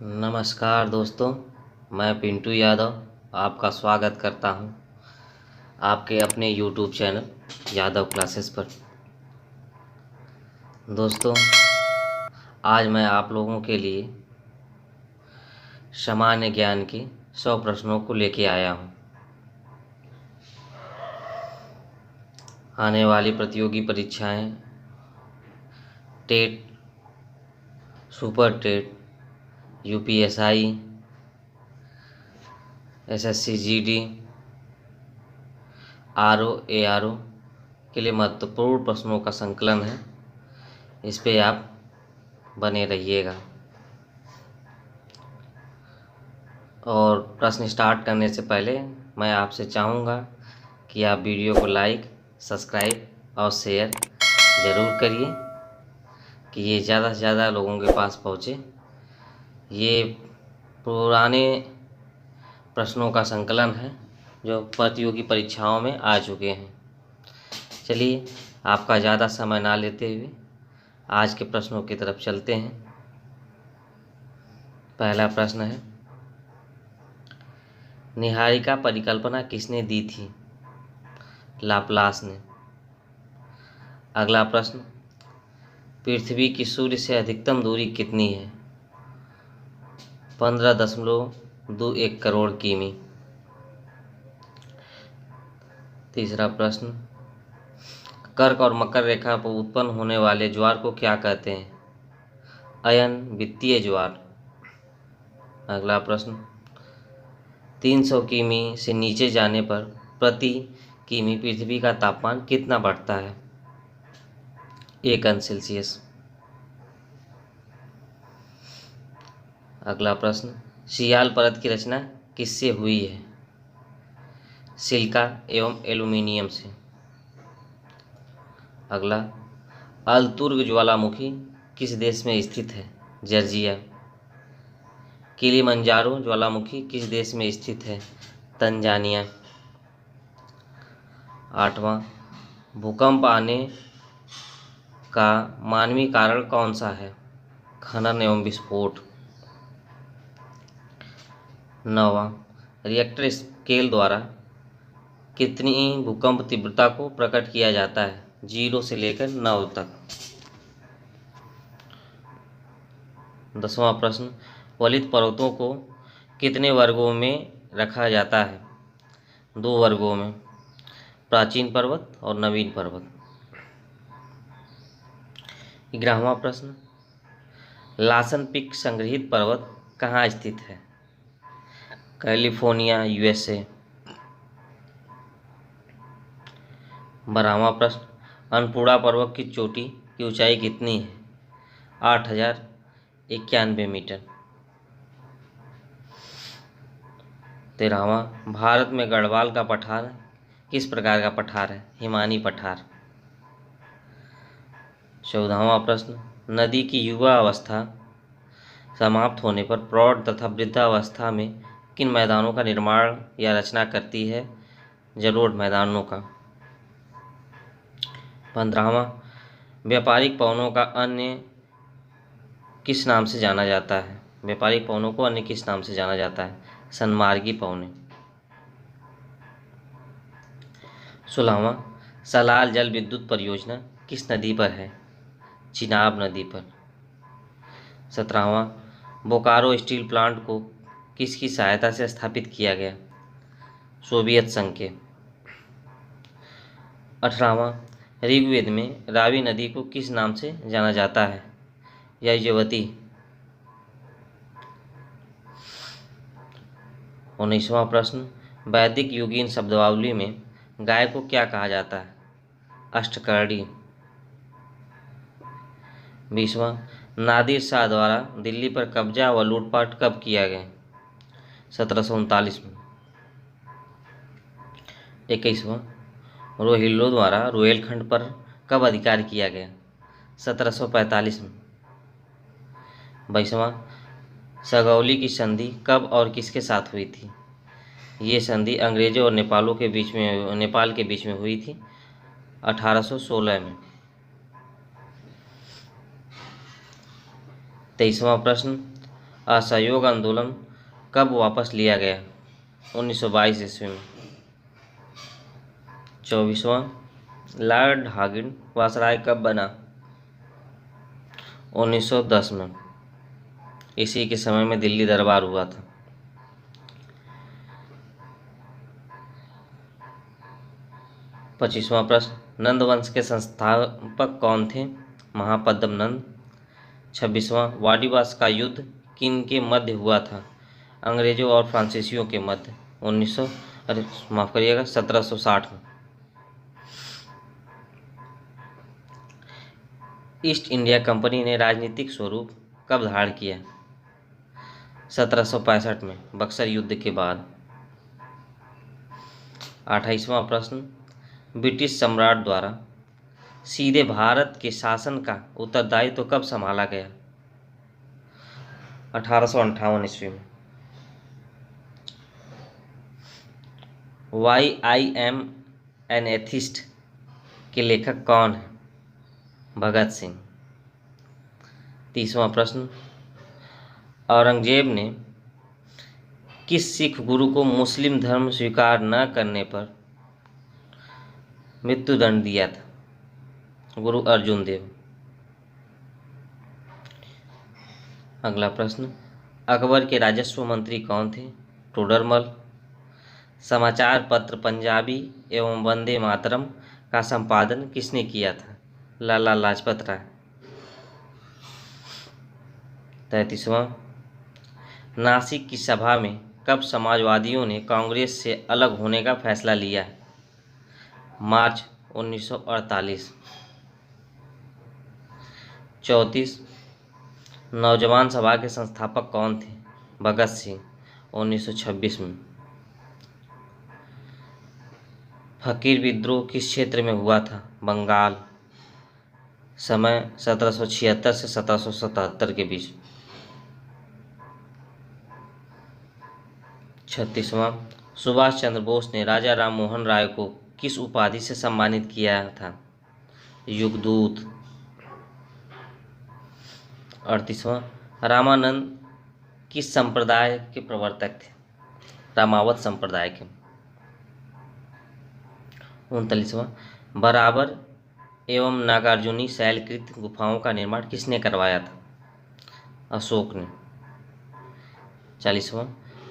नमस्कार दोस्तों, मैं पिंटू यादव आपका स्वागत करता हूं आपके अपने यूट्यूब चैनल यादव क्लासेस पर। दोस्तों, आज मैं आप लोगों के लिए सामान्य ज्ञान के 100 प्रश्नों को लेके आया हूं। आने वाली प्रतियोगी परीक्षाएं TET, super TET, UPSI, SSC GD, RO ARO के लिए महत्वपूर्ण प्रश्नों का संकलन है। इस पे आप बने रहिएगा। और प्रश्न स्टार्ट करने से पहले मैं आपसे चाहूँगा कि आप वीडियो को लाइक, सब्सक्राइब और शेयर ज़रूर करिए कि ये ज़्यादा से ज़्यादा लोगों के पास पहुँचे। ये पुराने प्रश्नों का संकलन है जो प्रतियोगी परीक्षाओं में आ चुके हैं। चलिए, आपका ज़्यादा समय ना लेते हुए आज के प्रश्नों की तरफ चलते हैं। पहला प्रश्न है, निहारिका परिकल्पना किसने दी थी? लाप्लास ने। अगला प्रश्न, पृथ्वी की सूर्य से अधिकतम दूरी कितनी है? 15.21 करोड़ किमी। तीसरा प्रश्न, कर्क और मकर रेखा पर उत्पन्न होने वाले ज्वार को क्या कहते हैं? अयन वित्तीय ज्वार। अगला प्रश्न, 300 किमी से नीचे जाने पर प्रति किमी पृथ्वी का तापमान कितना बढ़ता है? 1 अंश सेल्सियस। अगला प्रश्न, सियाल परत की रचना किससे हुई है? सिलिका एवं एल्यूमिनियम से। अगला, अलतुर्ग ज्वालामुखी किस देश में स्थित है? जॉर्जिया। किलिमंजारो ज्वालामुखी किस देश में स्थित है? तंजानिया। 8वां, भूकंप आने का मानवीय कारण कौन सा है? खनन एवं विस्फोट। 9वां, रिएक्टर स्केल द्वारा कितनी भूकंप तीव्रता को प्रकट किया जाता है? 0 से लेकर 9 तक। 10वां प्रश्न, वलित पर्वतों को कितने वर्गों में रखा जाता है? 2 वर्गों में, प्राचीन पर्वत और नवीन पर्वत। 11वां प्रश्न, लासन पीक संग्रहित पर्वत कहाँ स्थित है? California, USA. 12वां प्रश्न, अन्नपूर्णा पर्वत की चोटी की ऊंचाई कितनी है? 8091 मीटर। 13वां, भारत में गढ़वाल का पठार किस प्रकार का पठार है? हिमानी पठार। 14वां प्रश्न, नदी की युवा अवस्था समाप्त होने पर प्रौढ़ तथा वृद्धावस्था में किन मैदानों का निर्माण या रचना करती है? जलोढ़ मैदानों का। 15वां, व्यापारिक पवनों का अन्य किस नाम से जाना जाता है? व्यापारिक पवनों को अन्य किस नाम से जाना जाता है? सन्मार्गी पवने। 16वां, सलाल जल विद्युत परियोजना किस नदी पर है? चिनाब नदी पर। 17वां, बोकारो स्टील प्लांट को किसकी सहायता से स्थापित किया गया? सोवियत संघ के। 18वां, ऋग्वेद में रावी नदी को किस नाम से जाना जाता है? यजुवती। 19वां प्रश्न, वैदिक युगीन शब्दावली में गाय को क्या कहा जाता है? अष्टकर्णी। 20वां, नादिर शाह द्वारा दिल्ली पर कब्जा व लूटपाट कब किया गया? 1739 में। 21वां, रोहिल्लों द्वारा रोहेलखंड पर कब अधिकार किया गया? 1745 में। 22वां, सगौली की संधि कब और किसके साथ हुई थी? ये संधि अंग्रेजों और नेपाल के बीच में हुई थी 1816 में। 23वां प्रश्न, असहयोग आंदोलन कब वापस लिया गया? 1922 ईस्वी में। 24वां, लॉर्ड हागिन वायसराय कब बना? 1910 में। इसी के समय में दिल्ली दरबार हुआ था। 25वां प्रश्न, नंद वंश के संस्थापक कौन थे? महापद्म नंद। 26वां, वाडीवास का युद्ध किन के मध्य हुआ था? अंग्रेजों और फ्रांसीसियों के मध्य। 1760 में। ईस्ट इंडिया कंपनी ने राजनीतिक स्वरूप कब धारण किया? 1765 में, बक्सर युद्ध के बाद। 28वां प्रश्न, ब्रिटिश सम्राट द्वारा सीधे भारत के शासन का उत्तरदायित्व कब संभाला गया? 1858 ईस्वी में। Why I am an atheist के लेखक कौन है? भगत सिंह। 30वां प्रश्न, औरंगजेब ने किस सिख गुरु को मुस्लिम धर्म स्वीकार न करने पर मृत्युदंड दिया था? गुरु अर्जुन देव। अगला प्रश्न, अकबर के राजस्व मंत्री कौन थे? टोडरमल। समाचार पत्र पंजाबी एवं वंदे मातरम का संपादन किसने किया था? लाला लाजपत राय। 33वां, नासिक की सभा में कब समाजवादियों ने कांग्रेस से अलग होने का फैसला लिया? मार्च 1948। 34, नौजवान सभा के संस्थापक कौन थे? भगत सिंह। 1926 में। फकीर विद्रोह किस क्षेत्र में हुआ था? बंगाल। समय 1776 से 1777 के बीच। 36वां, सुभाष चंद्र बोस ने राजा राम मोहन राय को किस उपाधि से सम्मानित किया था? युगदूत। 38वां, रामानंद किस संप्रदाय के प्रवर्तक थे? रामावत संप्रदाय के। 39वां, बराबर एवं नागार्जुनी शैलकृत गुफाओं का निर्माण किसने करवाया था? अशोक ने। 40वां,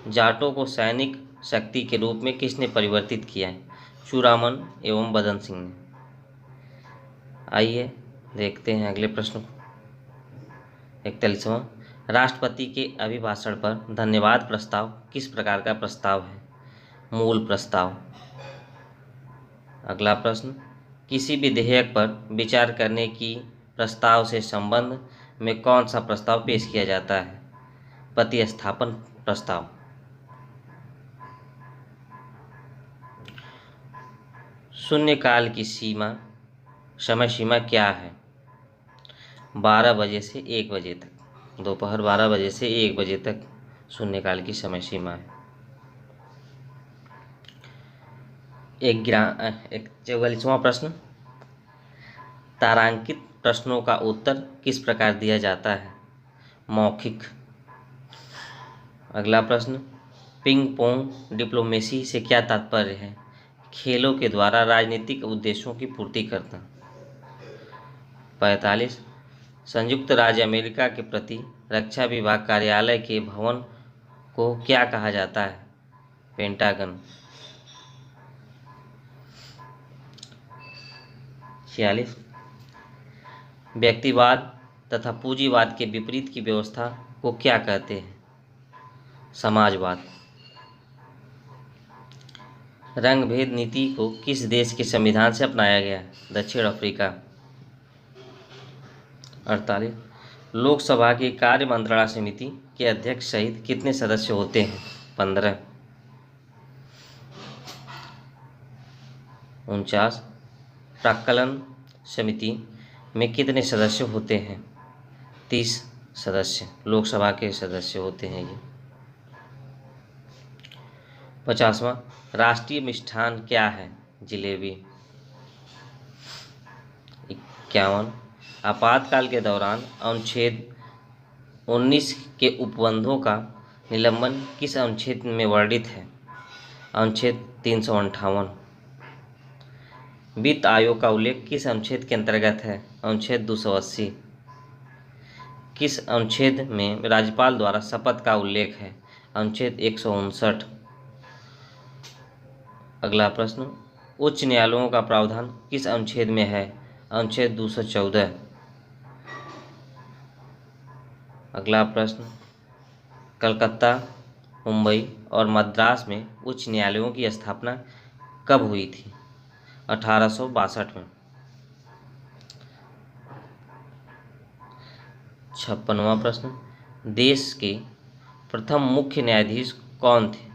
जाटों को सैनिक शक्ति के रूप में किसने परिवर्तित किया है? चूड़ामन एवं बदन सिंह ने। आइए देखते हैं अगले प्रश्न को। 41वां, राष्ट्रपति के अभिभाषण पर धन्यवाद प्रस्ताव किस प्रकार का प्रस्ताव है? मूल प्रस्ताव। अगला प्रश्न, किसी भी विधेयक पर विचार करने की प्रस्ताव से संबंध में कौन सा प्रस्ताव पेश किया जाता है? प्रतिस्थापन प्रस्ताव। शून्यकाल की समय सीमा क्या है? 12 बजे से 1 बजे तक। दोपहर 12 बजे से 1 बजे तक शून्यकाल की समय सीमा है। 44वां प्रश्न, तारांकित प्रश्नों का उत्तर किस प्रकार दिया जाता है? मौखिक। अगला प्रश्न, पिंग पोंग डिप्लोमेसी से क्या तात्पर्य है? खेलों के द्वारा राजनीतिक उद्देश्यों की पूर्ति करना। 45, संयुक्त राज्य अमेरिका के प्रति रक्षा विभाग कार्यालय के भवन को क्या कहा जाता है? पेंटागन। 46, व्यक्तिवाद तथा पूंजीवाद के विपरीत की व्यवस्था को क्या कहते हैं? समाजवाद। रंग भेद नीति को किस देश के संविधान से अपनाया गया है? दक्षिण अफ्रीका। 48, लोकसभा की कार्य मंत्रणा समिति के अध्यक्ष सहित कितने सदस्य होते हैं? 15। 49, प्राक्कलन समिति में कितने सदस्य होते हैं? 30 सदस्य लोकसभा के सदस्य होते हैं ये। 50वां, राष्ट्रीय मिष्ठान क्या है? जिलेबी। 51, आपातकाल के दौरान अनुच्छेद 19 के उपबंधों का निलंबन किस अनुच्छेद में वर्णित है? अनुच्छेद 358। वित्त आयोग का उल्लेख किस अनुच्छेद के अंतर्गत है? अनुच्छेद 280। किस अनुच्छेद में राज्यपाल द्वारा शपथ का उल्लेख है? अनुच्छेद 159। अगला प्रश्न, उच्च न्यायालयों का प्रावधान किस अनुच्छेद में है? अनुच्छेद 214। अगला प्रश्न, कलकत्ता, मुंबई और मद्रास में उच्च न्यायालयों की स्थापना कब हुई थी? 1862 में। 56वां प्रश्न, देश के प्रथम मुख्य न्यायाधीश कौन थे?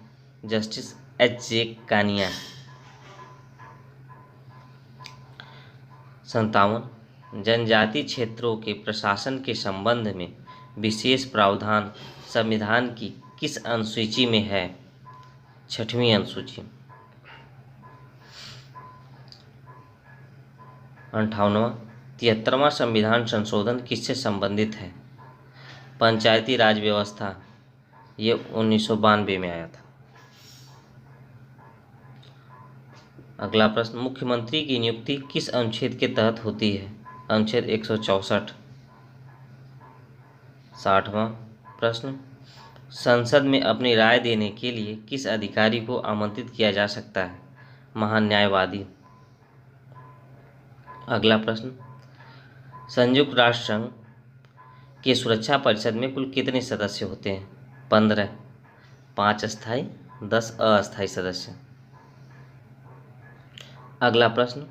Justice H.J. कानिया। 57, जनजाति क्षेत्रों के प्रशासन के संबंध में विशेष प्रावधान संविधान की किस अनुसूची में है? 6वीं अनुसूची। 58वां, 73वां संविधान संशोधन किससे संबंधित है? पंचायती राज व्यवस्था, ये 1992 में आया था। अगला प्रश्न, मुख्यमंत्री की नियुक्ति किस अनुच्छेद के तहत होती है? अनुच्छेद 164। 60वां प्रश्न, संसद में अपनी राय देने के लिए किस अधिकारी को आमंत्रित किया जा सकता है? महान्यायवादी। अगला प्रश्न, संयुक्त राष्ट्र संघ के सुरक्षा परिषद में कुल कितने सदस्य होते हैं? 15। 5 स्थायी, 10 अस्थायी सदस्य। अगला प्रश्न,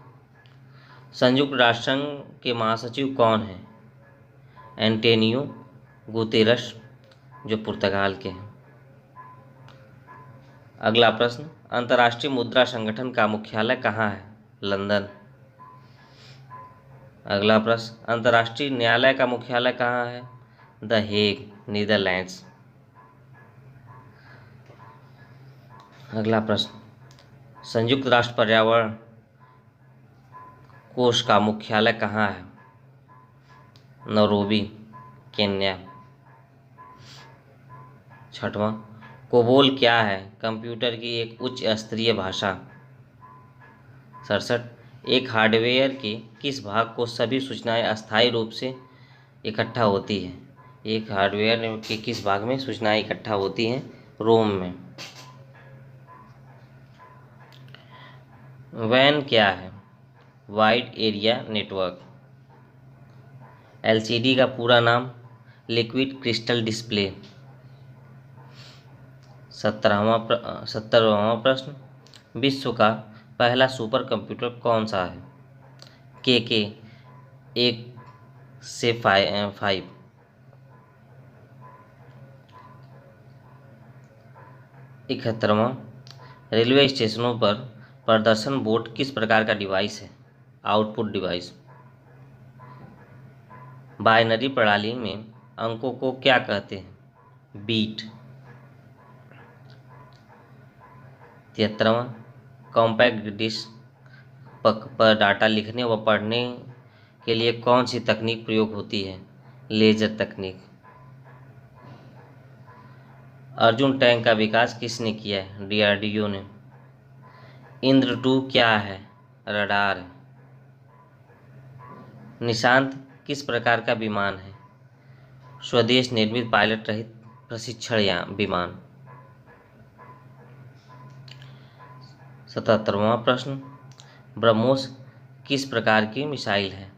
संयुक्त राष्ट्र संघ के महासचिव कौन हैं? एंटोनियो गुतेरस, जो पुर्तगाल के हैं। अगला प्रश्न, अंतर्राष्ट्रीय मुद्रा संगठन का मुख्यालय कहाँ है? लंदन। अगला प्रश्न, अंतर्राष्ट्रीय न्यायालय का मुख्यालय कहाँ है? The Hague, Netherlands. अगला प्रश्न, संयुक्त राष्ट्र पर्यावरण कोष का मुख्यालय कहाँ है? Nairobi, Kenya. 6वां, कोबोल क्या है? कंप्यूटर की एक उच्च स्तरीय भाषा। 67, एक हार्डवेयर के किस भाग को सभी सूचनाएं अस्थायी रूप से इकट्ठा होती है? एक हार्डवेयर के किस भाग में सूचनाएं इकट्ठा होती हैं? रोम में। वैन क्या है? Wide area network. LCD का पूरा नाम? Liquid crystal display. 70वां प्रश्न, विश्व का पहला सुपर कंप्यूटर कौन सा है? KK 1 से 5। 71वां, रेलवे स्टेशनों पर प्रदर्शन बोर्ड किस प्रकार का डिवाइस है? Output device. बाइनरी प्रणाली में अंकों को क्या कहते हैं? बीट। 73वां, कॉम्पैक्ट डिस्क पर डाटा लिखने व पढ़ने के लिए कौन सी तकनीक प्रयोग होती है? लेजर तकनीक। अर्जुन टैंक का विकास किसने किया है? DRDO ने। इंद्र 2 क्या है? रडार है। निशांत किस प्रकार का विमान है? स्वदेश निर्मित पायलट रहित प्रशिक्षण विमान। 77वां प्रश्न, ब्रह्मोस किस प्रकार की मिसाइल है?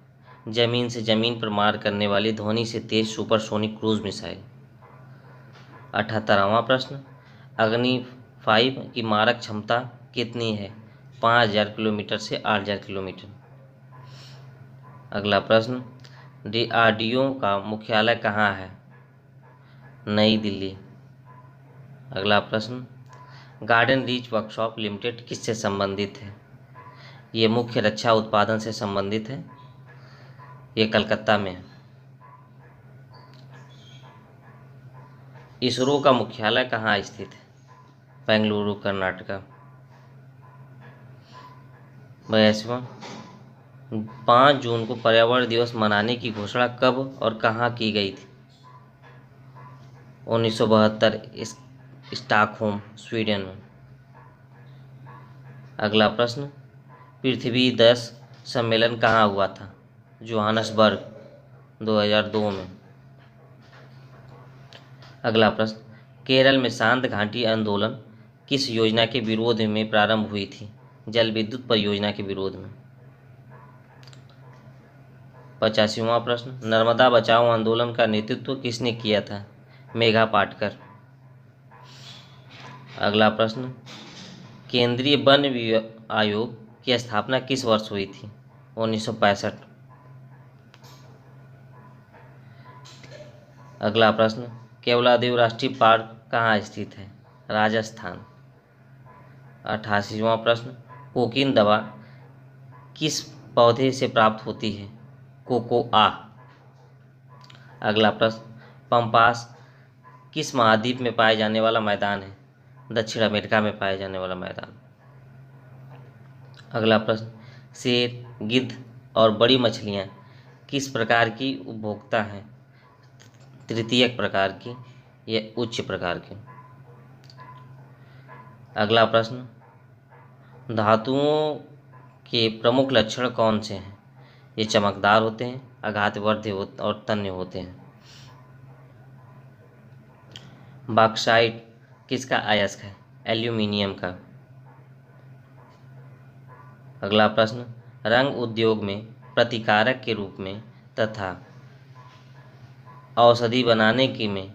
जमीन से जमीन पर मार करने वाली ध्वनि से तेज सुपरसोनिक क्रूज मिसाइल। 78वां प्रश्न, अग्नि 5 की मारक क्षमता कितनी है? 5000 किलोमीटर से 8000 किलोमीटर। अगला प्रश्न, DRDO का मुख्यालय कहाँ है? नई दिल्ली। अगला प्रश्न, गार्डन रीच वर्कशॉप लिमिटेड किससे संबंधित है? ये मुख्य रक्षा उत्पादन से संबंधित है। ये कलकत्ता में है। इसरो का मुख्यालय कहाँ स्थित है? बेंगलुरु, कर्नाटका। 82वां, 5 जून को पर्यावरण दिवस मनाने की घोषणा कब और कहाँ की गई थी? 1972 स्टॉकहोम स्वीडन में। अगला प्रश्न, पृथ्वी 10 सम्मेलन कहाँ हुआ था? जोहानसबर्ग 2002 में। अगला प्रश्न, केरल में शांत घाटी आंदोलन किस योजना के विरोध में प्रारंभ हुई थी? जल विद्युत परियोजना के विरोध में। 85वां प्रश्न, नर्मदा बचाओ आंदोलन का नेतृत्व किसने किया था? मेघा पाटकर। अगला प्रश्न, केंद्रीय वन आयोग की स्थापना किस वर्ष हुई थी? 1965। अगला प्रश्न, केवलादेव राष्ट्रीय पार्क कहाँ स्थित है? राजस्थान। 88वां प्रश्न, कोकीन दवा किस पौधे से प्राप्त होती है? कोकोआ। अगला प्रश्न, पंपास किस महाद्वीप में पाए जाने वाला मैदान है? दक्षिण अमेरिका में पाए जाने वाला मैदान। अगला प्रश्न, शेर, गिद्ध और बड़ी मछलियाँ किस प्रकार की उपभोक्ता हैं? तृतीयक प्रकार की या उच्च प्रकार की। अगला प्रश्न, धातुओं के प्रमुख लक्षण कौन से हैं? ये चमकदार होते हैं, आघातवर्धी और तन्य होते हैं। बॉक्साइट किसका अयस्क है? एल्यूमिनियम का। अगला प्रश्न, रंग उद्योग में प्रतिकारक के रूप में तथा औषधि बनाने की में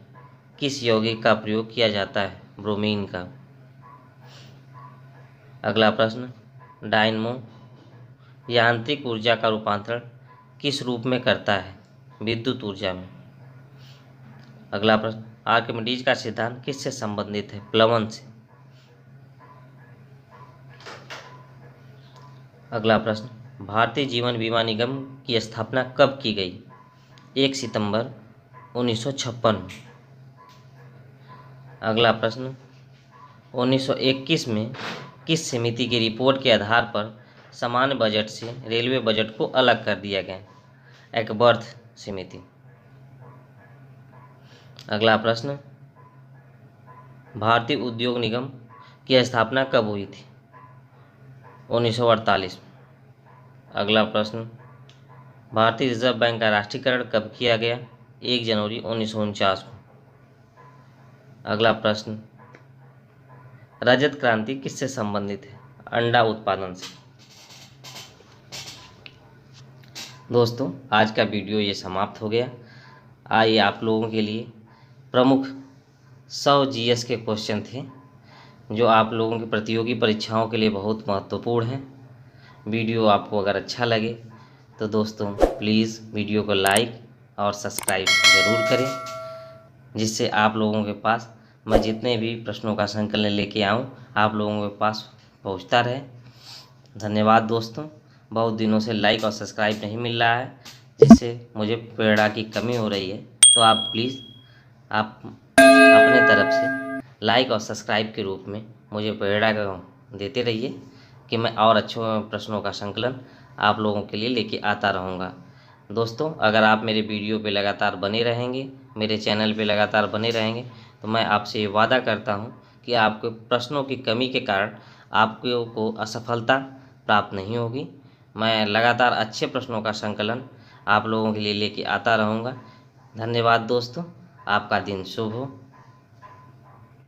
किस यौगिक का प्रयोग किया जाता है? ब्रोमीन का। अगला प्रश्न, डायनमो यांत्रिक ऊर्जा का रूपांतरण किस रूप में करता है? विद्युत ऊर्जा में। अगला प्रश्न, आर्किमिडीज का सिद्धांत किससे संबंधित है? प्लवन से। अगला प्रश्न, भारतीय जीवन बीमा निगम की स्थापना कब की गई? 1 सितंबर 1956 में। अगला प्रश्न, 1921 में किस समिति की रिपोर्ट के आधार पर सामान्य बजट से रेलवे बजट को अलग कर दिया गया? एकबर्थ समिति। अगला प्रश्न, भारतीय उद्योग निगम की स्थापना कब हुई थी? 1948 में। अगला प्रश्न, भारतीय रिजर्व बैंक का राष्ट्रीयकरण कब किया गया? 1 जनवरी 1949 को। अगला प्रश्न, रजत क्रांति किससे संबंधित है? अंडा उत्पादन से। दोस्तों, आज का वीडियो ये समाप्त हो गया। आइए आप लोगों के लिए प्रमुख 100 जीएस के क्वेश्चन थे जो आप लोगों की प्रतियोगी परीक्षाओं के लिए बहुत महत्वपूर्ण हैं। वीडियो आपको अगर अच्छा लगे तो दोस्तों प्लीज़ वीडियो को लाइक और सब्सक्राइब ज़रूर करें, जिससे आप लोगों के पास मैं जितने भी प्रश्नों का संकलन लेके आऊँ आप लोगों के पास पहुँचता रहे। धन्यवाद दोस्तों। बहुत दिनों से लाइक और सब्सक्राइब नहीं मिल रहा है, जिससे मुझे प्रेरणा की कमी हो रही है। तो आप प्लीज़ आप अपने तरफ से लाइक और सब्सक्राइब के रूप में मुझे प्रेरणा देते रहिए कि मैं और अच्छे प्रश्नों का संकलन आप लोगों के लिए लेके आता रहूँगा। दोस्तों, अगर आप मेरे वीडियो पे लगातार बने रहेंगे, मेरे चैनल पे लगातार बने रहेंगे, तो मैं आपसे ये वादा करता हूँ कि आपके प्रश्नों की कमी के कारण आपको असफलता प्राप्त नहीं होगी। मैं लगातार अच्छे प्रश्नों का संकलन आप लोगों के लिए लेके आता रहूँगा। धन्यवाद दोस्तों, आपका दिन शुभ हो।